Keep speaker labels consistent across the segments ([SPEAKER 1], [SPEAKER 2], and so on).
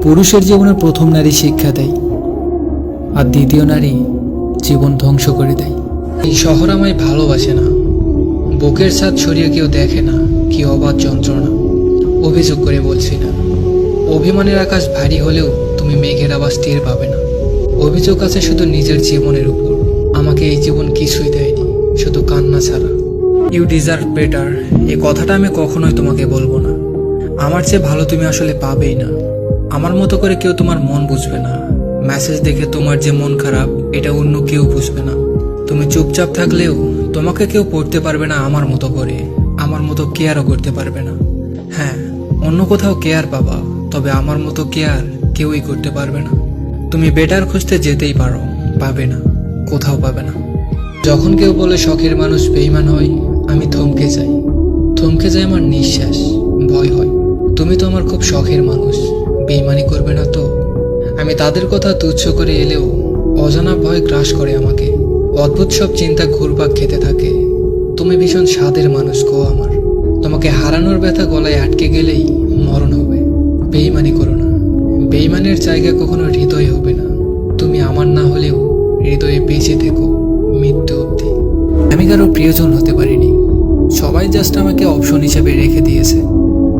[SPEAKER 1] পুরুষের জীবনে প্রথম নারী শিক্ষা দেয়, আর দ্বিতীয় নারী জীবন ধ্বংস করে দেয়। এই শহর আমায় ভালোবাসে না, বুকের ছাদ সরিয়ে কেউ দেখে না, কি অবাধ যন্ত্রণা। অভিযোগ করে বলছি না, অভিমানের আকাশ ভারী হলেও তুমি মেঘের আওয়াজ টের পাবে না। অভিযোগ আছে শুধু নিজের জীবনের উপর। আমাকে এই জীবন কিছুই দেয়নি, শুধু কান্না ছাড়া। ইউ ডিজার্ভ বেটার, এই কথাটা আমি কখনোই তোমাকে বলবো না। আমার চেয়ে ভালো তুমি আসলে পাবেই না। আমার মতো করে কেউ তোমার মন বুঝবে না। মেসেজ দেখে তোমার যে মন খারাপ, এটা অন্য কেউ বুঝবে না। তুমি চুপচাপ থাকলেও তোমাকে কেউ পড়তে পারবে না আমার মতো করে, আমার মতো কেয়ারও করতে পারবে না। হ্যাঁ, অন্য কোথাও কেয়ার পাবা, তবে আমার মতো কেয়ার কেউই করতে পারবে না। তুমি বেটার খুঁজতে যেতেই পারো, পাবে না, কোথাও পাবে না। যখন কেউ বলে শখের মানুষ বেঈমান হয়, আমি থমকে যাই। থমকে যায় আমার নিঃশ্বাস, ভয় হয়। তুমি তো আমার খুব শখের মানুষ, বেঈমানি করবে না তো? আমি তাদের কথা তুচ্ছ করে এলেও অজানা ভয় গ্রাস করে আমাকে। অদ্ভুত সব চিন্তা ঘুরপাক খেতে থাকে। তুমি ভীষণ স্বাদের মানুষ গো আমার। তোমাকে হারানোর ব্যথা গলায় আটকে গেলেই মরণ হবে। বেঈমানি করো না, বেঈমানের জায়গা কখনো হৃদয় হবে না। তুমি আমার না হলেও হৃদয়ে বেঁচে থেকো মৃত্যু অবধি। আমি কারো প্রিয়জন হতে পারিনি, সবাই জাস্ট আমাকে অপশন হিসেবে রেখে দিয়েছে।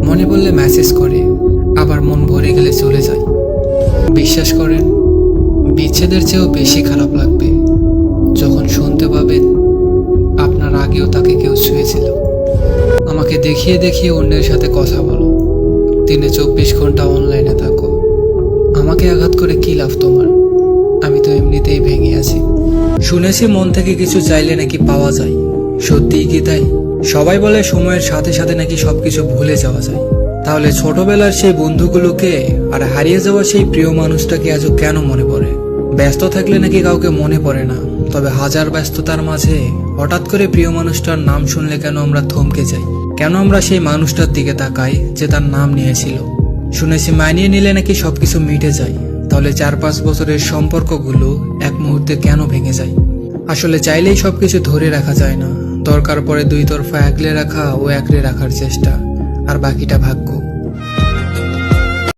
[SPEAKER 1] মনে পড়লে মেসেজ করে, আবার মন ভরে গেলে চলে যায়। বিশ্বাস করেন, বিচ্ছেদের চেয়েও বেশি খারাপ লাগবে যখন শুনতে পাবেন আপনার আগেও তাকে কেউ ছুঁয়েছিল। আমাকে দেখিয়ে দেখিয়ে অন্যের সাথে কথা বলো, দিনে 24 ঘন্টা অনলাইনে থাকো। আমাকে আঘাত করে কি লাভ তোমার? আমি তো এমনিতেই ভেঙে আছি। শুনেছি মন থেকে কিছু চাইলে নাকি পাওয়া যায়, সত্যিই কি তাই? সবাই বলে সময়ের সাথে সাথে নাকি সবকিছু ভুলে যাওয়া যায়। তাহলে ছোটবেলার সেই বন্ধুগুলোকে আর হারিয়ে যাওয়া সেই প্রিয় মানুষটাকে আজও কেন মনে পড়ে? ব্যস্ত থাকলে নাকি কাউকে মনে পড়ে না, তবে হাজার ব্যস্ততার মাঝে হঠাৎ করে প্রিয় মানুষটার নাম শুনলে কেন আমরা থমকে যাই? কেন আমরা সেই মানুষটার দিকে তাকাই যে তার নাম নিয়েছিল? শুনেছি মানিয়ে নিলে নাকি সবকিছু মিটে যায়। তাহলে 4-5 বছরের সম্পর্কগুলো এক মুহূর্তে কেন ভেঙে যায়? আসলে চাইলেই সবকিছু ধরে রাখা যায় না। দরকার পড়ে দুই তরফা আগলে রাখা ও একলে রাখার চেষ্টা, আর বাকিটা ভাগ্য।